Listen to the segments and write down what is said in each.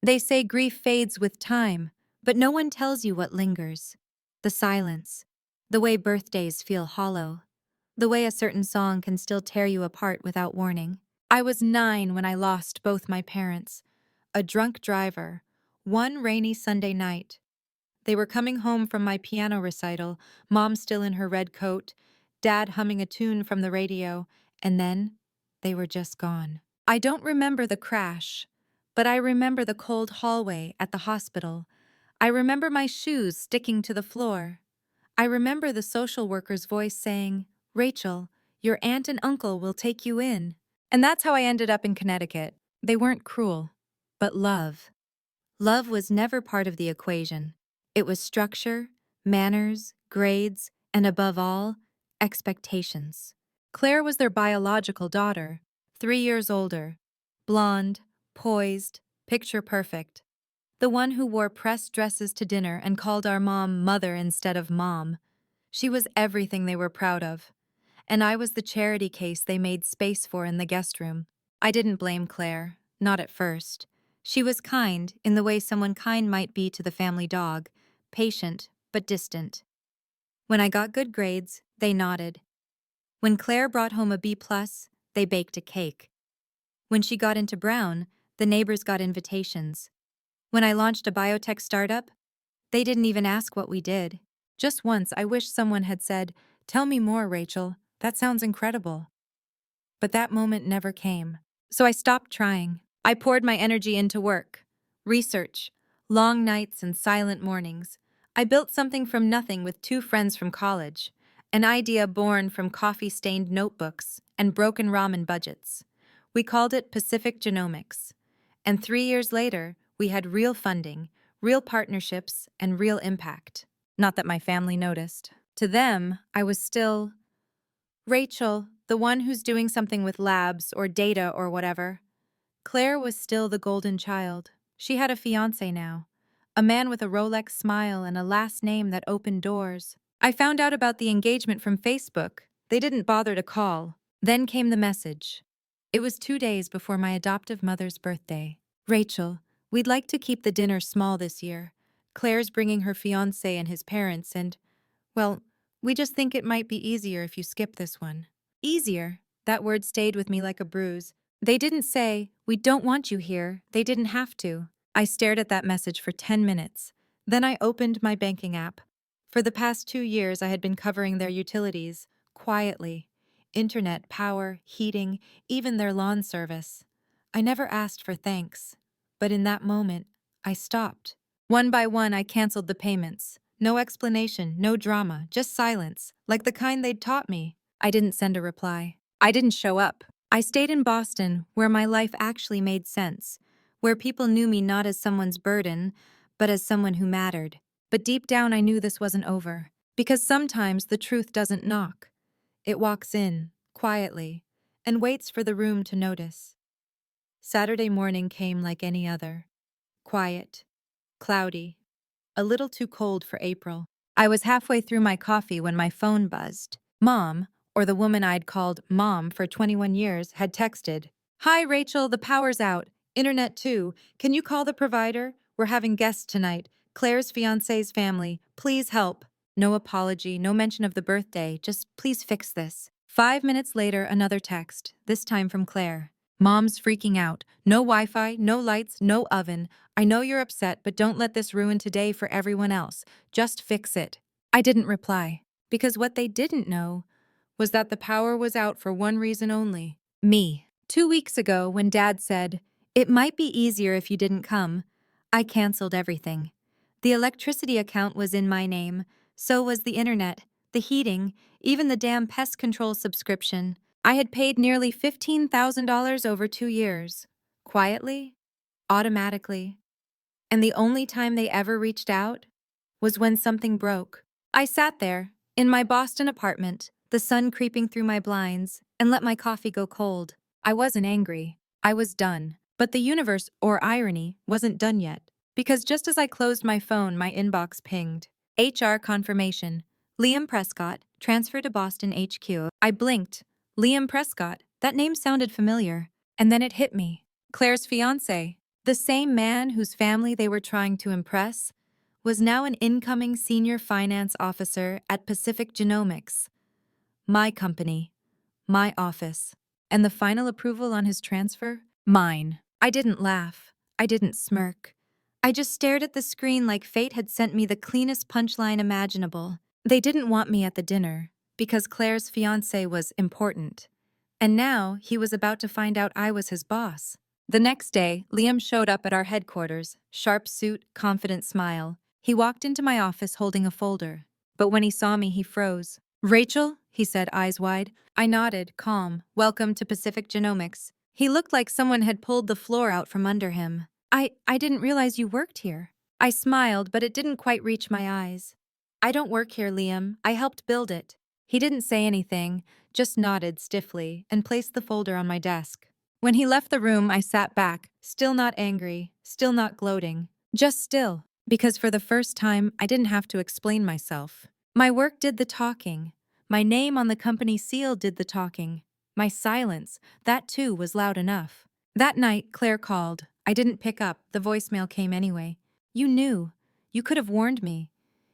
They say grief fades with time, but no one tells you what lingers. The silence, the way birthdays feel hollow, the way a certain song can still tear you apart without warning. I was 9 when I lost both my parents. A drunk driver, one rainy Sunday night. They were coming home from my piano recital, Mom still in her red coat, Dad humming a tune from the radio, and then they were just gone. I don't remember the crash, but I remember the cold hallway at the hospital. I remember my shoes sticking to the floor. I remember the social worker's voice saying, "Rachel, your aunt and uncle will take you in." And that's how I ended up in Connecticut. They weren't cruel, but love. Love was never part of the equation. It was structure, manners, grades, and above all, expectations. Claire was their biological daughter, 3 years older, blonde, poised, picture perfect. The one who wore pressed dresses to dinner and called our mom mother instead of mom. She was everything they were proud of. And I was the charity case they made space for in the guest room. I didn't blame Claire, not at first. She was kind in the way someone kind might be to the family dog, patient but distant. When I got good grades, they nodded. When Claire brought home a B+, they baked a cake. When she got into Brown, the neighbors got invitations. When I launched a biotech startup, they didn't even ask what we did. Just once, I wish someone had said, "Tell me more, Rachel. That sounds incredible." But that moment never came. So I stopped trying. I poured my energy into work, research, long nights and silent mornings. I built something from nothing with 2 friends from college, an idea born from coffee-stained notebooks and broken ramen budgets. We called it Pacific Genomics. And 3 years later, we had real funding, real partnerships, and real impact. Not that my family noticed. To them, I was still Rachel, the one who's doing something with labs or data or whatever. Claire was still the golden child. She had a fiancé now, a man with a Rolex smile and a last name that opened doors. I found out about the engagement from Facebook. They didn't bother to call. Then came the message. It was 2 days before my adoptive mother's birthday. "Rachel, we'd like to keep the dinner small this year. Claire's bringing her fiancé and his parents and, well, we just think it might be easier if you skip this one." Easier? That word stayed with me like a bruise. They didn't say, "We don't want you here." They didn't have to. I stared at that message for 10 minutes. Then I opened my banking app. For the past 2 years, I had been covering their utilities, quietly. Internet, power, heating, even their lawn service. I never asked for thanks. But in that moment, I stopped. One by one, I canceled the payments. No explanation, no drama, just silence, like the kind they'd taught me. I didn't send a reply. I didn't show up. I stayed in Boston, where my life actually made sense, where people knew me not as someone's burden, but as someone who mattered. But deep down, I knew this wasn't over. Because sometimes the truth doesn't knock. It walks in, quietly, and waits for the room to notice. Saturday morning came like any other. Quiet, cloudy, a little too cold for April. I was halfway through my coffee when my phone buzzed. Mom, or the woman I'd called Mom for 21 years, had texted, "Hi, Rachel, the power's out. Internet too. Can you call the provider? We're having guests tonight. Claire's fiancé's family. Please help." No apology, no mention of the birthday, just please fix this. 5 minutes later, another text, this time from Claire. "Mom's freaking out. No Wi-Fi, no lights, no oven. I know you're upset, but don't let this ruin today for everyone else. Just fix it." I didn't reply, because what they didn't know was that the power was out for one reason only: me. 2 weeks ago, when Dad said, "It might be easier if you didn't come," I canceled everything. The electricity account was in my name, so was the internet, the heating, even the damn pest control subscription. I had paid nearly $15,000 over 2 years. Quietly, automatically. And the only time they ever reached out was when something broke. I sat there, in my Boston apartment, the sun creeping through my blinds, and let my coffee go cold. I wasn't angry. I was done. But the universe, or irony, wasn't done yet. Because just as I closed my phone, my inbox pinged. HR confirmation. Liam Prescott, transfer to Boston HQ. I blinked. Liam Prescott, that name sounded familiar. And then it hit me. Claire's fiancé. The same man whose family they were trying to impress was now an incoming senior finance officer at Pacific Genomics, my company, my office. And the final approval on his transfer? Mine. I didn't laugh. I didn't smirk. I just stared at the screen like fate had sent me the cleanest punchline imaginable. They didn't want me at the dinner because Claire's fiancé was important. And now he was about to find out I was his boss. The next day, Liam showed up at our headquarters, sharp suit, confident smile. He walked into my office holding a folder. But when he saw me, he froze. "Rachel?" he said, eyes wide. I nodded, calm. "Welcome to Pacific Genomics." He looked like someone had pulled the floor out from under him. I didn't realize you worked here." I smiled, but it didn't quite reach my eyes. "I don't work here, Liam. I helped build it." He didn't say anything, just nodded stiffly and placed the folder on my desk. When he left the room, I sat back, still not angry, still not gloating, just still, because for the first time, I didn't have to explain myself. My work did the talking. My name on the company seal did the talking. My silence, that too, was loud enough. That night, Claire called. I didn't pick up. The voicemail came anyway. "You knew. You could have warned me.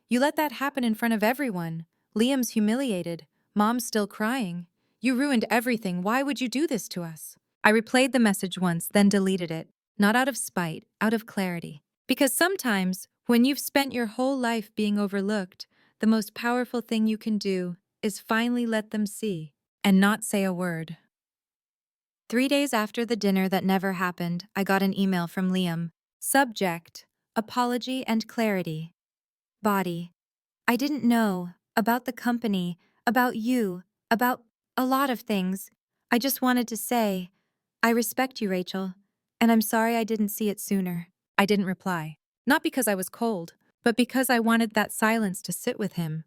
You let that happen in front of everyone. Liam's humiliated. Mom's still crying. You ruined everything. Why would you do this to us?" I replayed the message once, then deleted it. Not out of spite, out of clarity. Because sometimes, when you've spent your whole life being overlooked, the most powerful thing you can do is finally let them see and not say a word. 3 days after the dinner that never happened, I got an email from Liam. Subject: apology and clarity. Body: I didn't know. About the company. About you. About a lot of things. I just wanted to say, I respect you, Rachel. And I'm sorry I didn't see it sooner. I didn't reply. Not because I was cold, but because I wanted that silence to sit with him.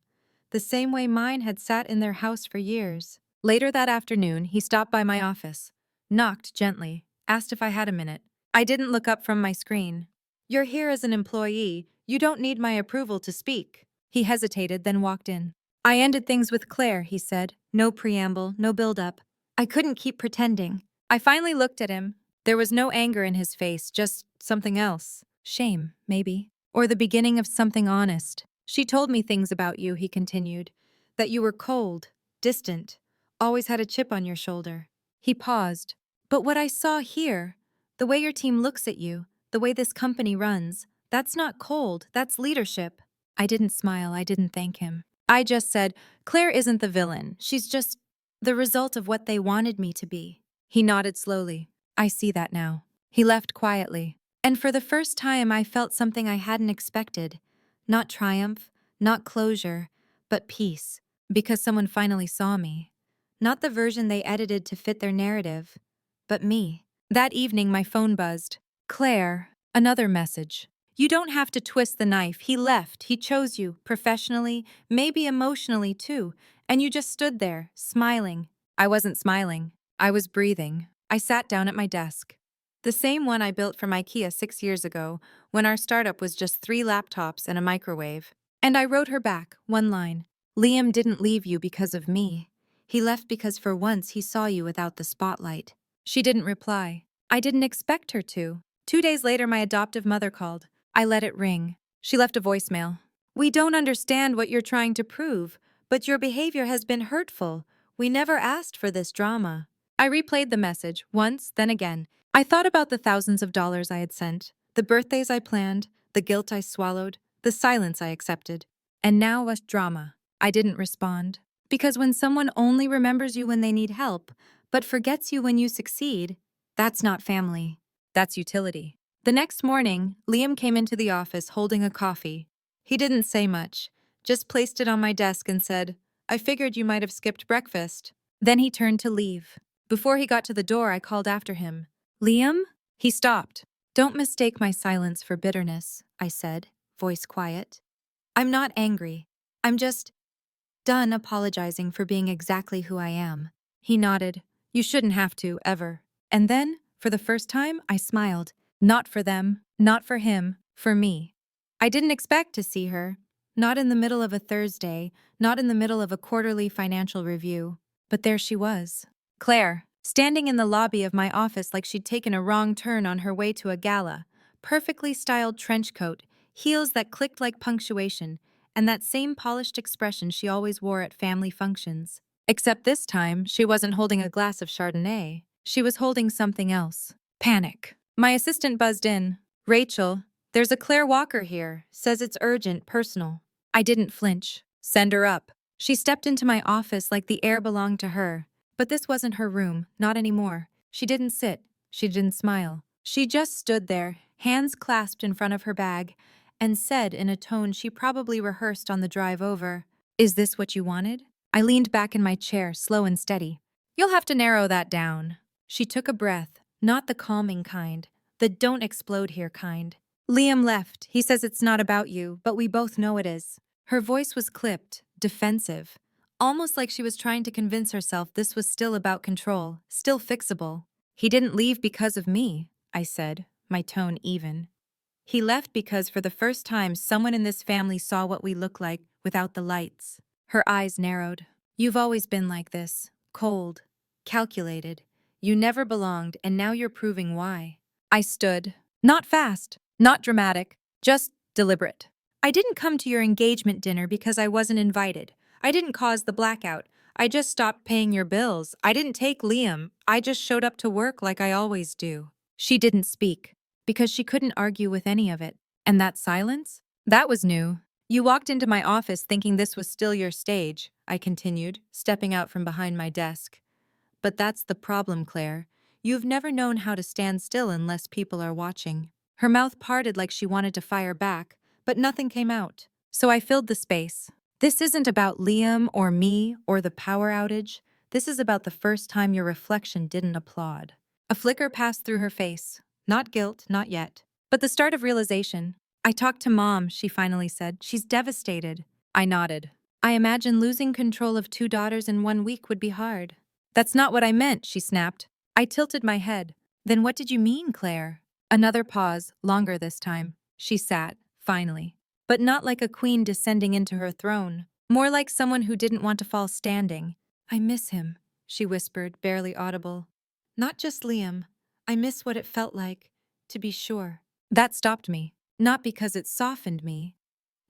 The same way mine had sat in their house for years. Later that afternoon, he stopped by my office. Knocked gently, asked if I had a minute. I didn't look up from my screen. "You're here as an employee. You don't need my approval to speak." He hesitated, then walked in. "I ended things with Claire," he said. No preamble, no build-up. I couldn't keep pretending. I finally looked at him. There was no anger in his face, just something else. Shame, maybe. Or the beginning of something honest. "She told me things about you," he continued. "That you were cold, distant, always had a chip on your shoulder." He paused. "But what I saw here, the way your team looks at you, the way this company runs, that's not cold, that's leadership." I didn't smile, I didn't thank him. I just said, "Claire isn't the villain. She's just the result of what they wanted me to be." He nodded slowly. "I see that now." He left quietly. And for the first time, I felt something I hadn't expected. Not triumph, not closure, but peace. Because someone finally saw me. Not the version they edited to fit their narrative, but me. That evening, my phone buzzed. "Claire," another message. "You don't have to twist the knife. He left. He chose you, professionally, maybe emotionally too. And you just stood there, smiling." I wasn't smiling. I was breathing. I sat down at my desk. The same one I built from IKEA 6 years ago, when our startup was just 3 laptops and a microwave. And I wrote her back, one line. "Liam didn't leave you because of me. He left because for once he saw you without the spotlight." She didn't reply. I didn't expect her to. 2 days later, my adoptive mother called. I let it ring. She left a voicemail. "We don't understand what you're trying to prove, but your behavior has been hurtful. We never asked for this drama." I replayed the message, once, then again. I thought about the thousands of dollars I had sent, the birthdays I planned, the guilt I swallowed, the silence I accepted. And now was drama. I didn't respond. Because when someone only remembers you when they need help, but forgets you when you succeed, that's not family. That's utility. The next morning, Liam came into the office holding a coffee. He didn't say much, just placed it on my desk and said, "I figured you might have skipped breakfast." Then he turned to leave. Before he got to the door, I called after him. "Liam?" He stopped. "Don't mistake my silence for bitterness," I said, voice quiet. "I'm not angry. I'm just done apologizing for being exactly who I am." He nodded. "You shouldn't have to, ever." And then, for the first time, I smiled. Not for them, not for him, for me. I didn't expect to see her. Not in the middle of a Thursday, not in the middle of a quarterly financial review. But there she was. "Claire." standing in the lobby of my office like she'd taken a wrong turn on her way to a gala, perfectly styled trench coat, heels that clicked like punctuation, and that same polished expression she always wore at family functions. Except this time, she wasn't holding a glass of Chardonnay. She was holding something else. Panic. My assistant buzzed in. Rachel, there's a Claire Walker here. Says it's urgent, personal. I didn't flinch. Send her up. She stepped into my office like the air belonged to her. But this wasn't her room, not anymore. She didn't sit. She didn't smile. She just stood there, hands clasped in front of her bag, and said in a tone she probably rehearsed on the drive over, "Is this what you wanted?" I leaned back in my chair, slow and steady. "You'll have to narrow that down." She took a breath, not the calming kind, the don't explode here kind. "Liam left. He says it's not about you, but we both know it is." Her voice was clipped, defensive, almost like she was trying to convince herself this was still about control, still fixable. "He didn't leave because of me," I said, my tone even. "He left because for the first time someone in this family saw what we look like without the lights." Her eyes narrowed. "You've always been like this, cold, calculated. You never belonged, and now you're proving why." I stood. Not fast, not dramatic, just deliberate. "I didn't come to your engagement dinner because I wasn't invited. I didn't cause the blackout. I just stopped paying your bills. I didn't take Liam. I just showed up to work like I always do." She didn't speak, because she couldn't argue with any of it. And that silence? That was new. "You walked into my office thinking this was still your stage," I continued, stepping out from behind my desk. "But that's the problem, Claire. You've never known how to stand still unless people are watching." Her mouth parted like she wanted to fire back, but nothing came out. So I filled the space. "This isn't about Liam or me or the power outage. This is about the first time your reflection didn't applaud." A flicker passed through her face. Not guilt, not yet. But the start of realization. "I talked to Mom," she finally said. "She's devastated." I nodded. "I imagine losing control of 2 daughters in 1 week would be hard." "That's not what I meant," she snapped. I tilted my head. "Then what did you mean, Claire?" Another pause, longer this time. She sat, finally. But not like a queen descending into her throne. More like someone who didn't want to fall standing. "I miss him," she whispered, barely audible. "Not just Liam. I miss what it felt like, to be sure." That stopped me. Not because it softened me,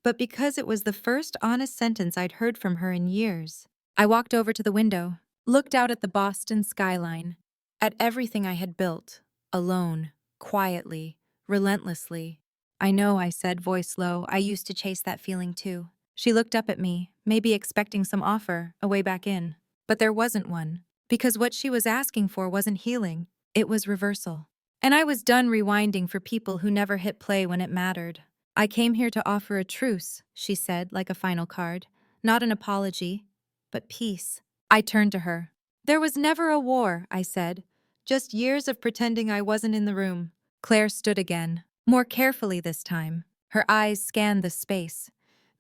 but because it was the first honest sentence I'd heard from her in years. I walked over to the window, looked out at the Boston skyline, at everything I had built, alone, quietly, relentlessly. "I know," I said, voice low. "I used to chase that feeling too." She looked up at me, maybe expecting some offer, a way back in. But there wasn't one, because what she was asking for wasn't healing, it was reversal. And I was done rewinding for people who never hit play when it mattered. "I came here to offer a truce," she said, like a final card. "Not an apology, but peace." I turned to her. "There was never a war," I said. "Just years of pretending I wasn't in the room." Claire stood again, more carefully this time. Her eyes scanned the space.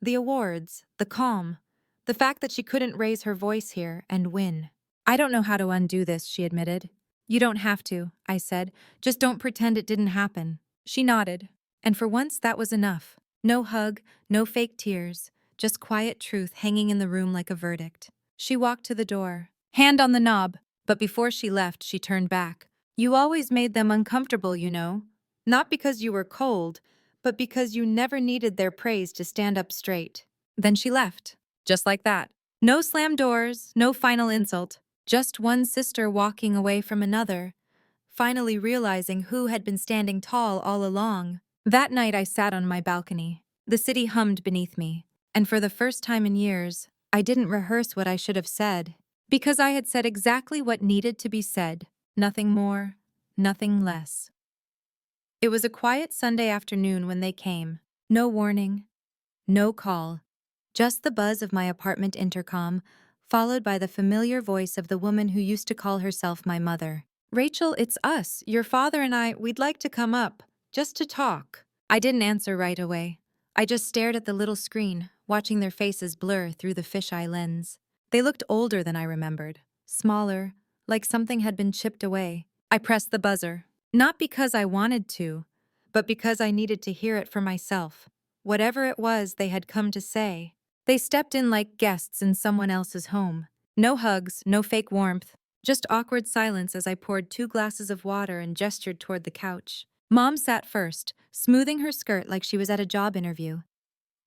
The awards, the calm, the fact that she couldn't raise her voice here and win. "I don't know how to undo this," she admitted. "You don't have to," I said. "Just don't pretend it didn't happen." She nodded. And for once that was enough. No hug, no fake tears, just quiet truth hanging in the room like a verdict. She walked to the door, hand on the knob, but before she left, she turned back. "You always made them uncomfortable, you know. Not because you were cold, but because you never needed their praise to stand up straight." Then she left, just like that. No slam doors, no final insult, just one sister walking away from another, finally realizing who had been standing tall all along. That night I sat on my balcony. The city hummed beneath me, and for the first time in years, I didn't rehearse what I should have said, because I had said exactly what needed to be said, nothing more, nothing less. It was a quiet Sunday afternoon when they came. No warning, no call, just the buzz of my apartment intercom, followed by the familiar voice of the woman who used to call herself my mother. "Rachel, it's us. Your father and we'd like to come up, just to talk." I didn't answer right away. I just stared at the little screen, watching their faces blur through the fisheye lens. They looked older than I remembered, smaller, like something had been chipped away. I pressed the buzzer, not because I wanted to, but because I needed to hear it for myself. Whatever it was they had come to say. They stepped in like guests in someone else's home. No hugs, no fake warmth, Just awkward silence as I poured 2 glasses of water and gestured toward the couch. Mom sat first, smoothing her skirt like she was at a job interview.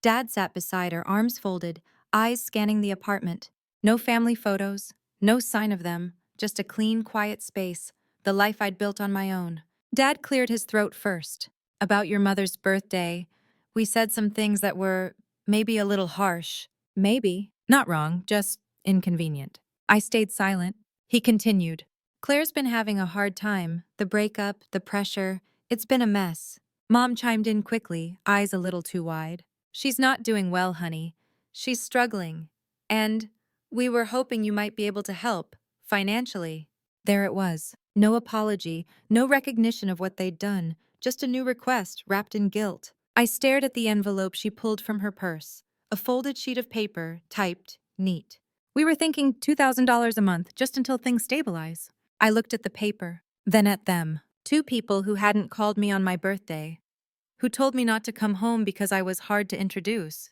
Dad sat beside her, arms folded, eyes scanning the apartment. No family photos, no sign of them, just a clean, quiet space, the life I'd built on my own. Dad cleared his throat first. About your mother's birthday, we said some things that were maybe a little harsh. Maybe. Not wrong, just inconvenient. I stayed silent. He continued. Claire's been having a hard time. The breakup, the pressure, it's been a mess. Mom chimed in quickly, eyes a little too wide. She's not doing well, honey. She's struggling. And we were hoping you might be able to help, financially. There it was. No apology, no recognition of what they'd done, just a new request wrapped in guilt. I stared at the envelope she pulled from her purse, a folded sheet of paper, typed, neat. We were thinking $2,000 a month just until things stabilize. I looked at the paper, then at them. 2 people who hadn't called me on my birthday, who told me not to come home because I was hard to introduce,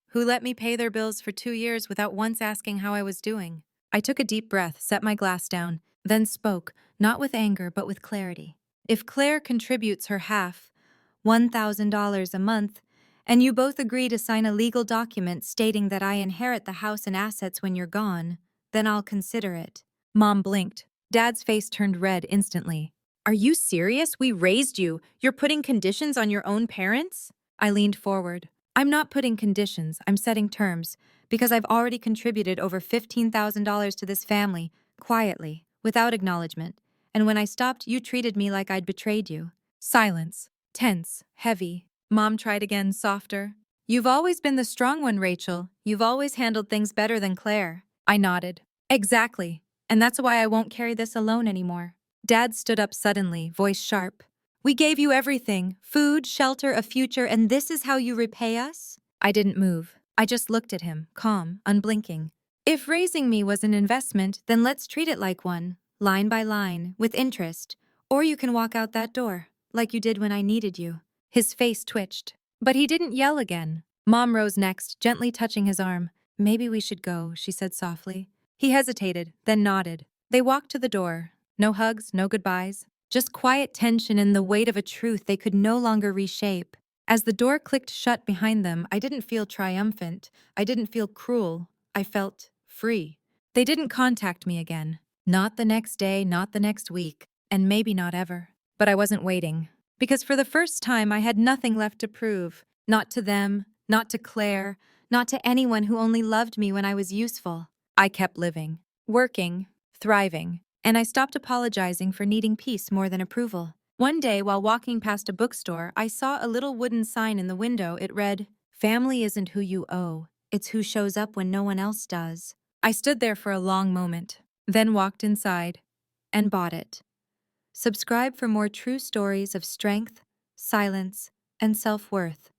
who let me pay their bills for 2 years without once asking how I was doing. I took a deep breath, set my glass down, then spoke, not with anger but with clarity. If Claire contributes her half, $1,000 a month, and you both agree to sign a legal document stating that I inherit the house and assets when you're gone, then I'll consider it. Mom blinked. Dad's face turned red instantly. Are you serious? We raised you. You're putting conditions on your own parents? I leaned forward. I'm not putting conditions, I'm setting terms, because I've already contributed over $15,000 to this family, quietly, without acknowledgement. And when I stopped, you treated me like I'd betrayed you. Silence. Tense. Heavy. Mom tried again, softer. You've always been the strong one, Rachel. You've always handled things better than Claire. I nodded. Exactly. And that's why I won't carry this alone anymore. Dad stood up suddenly, voice sharp. We gave you everything, food, shelter, a future, and this is how you repay us? I didn't move. I just looked at him, calm, unblinking. If raising me was an investment, then let's treat it like one, line by line, with interest. Or you can walk out that door, like you did when I needed you. His face twitched. But he didn't yell again. Mom rose next, gently touching his arm. Maybe we should go, she said softly. He hesitated, then nodded. They walked to the door. No hugs, no goodbyes. Just quiet tension and the weight of a truth they could no longer reshape. As the door clicked shut behind them, I didn't feel triumphant. I didn't feel cruel. I felt free. They didn't contact me again. Not the next day, not the next week, and maybe not ever. But I wasn't waiting. Because for the first time, I had nothing left to prove. Not to them, not to Claire, not to anyone who only loved me when I was useful. I kept living, working, thriving. And I stopped apologizing for needing peace more than approval. One day, while walking past a bookstore, I saw a little wooden sign in the window. It read, "Family isn't who you owe. It's who shows up when no one else does." I stood there for a long moment, then walked inside and bought it. Subscribe for more true stories of strength, silence, and self-worth.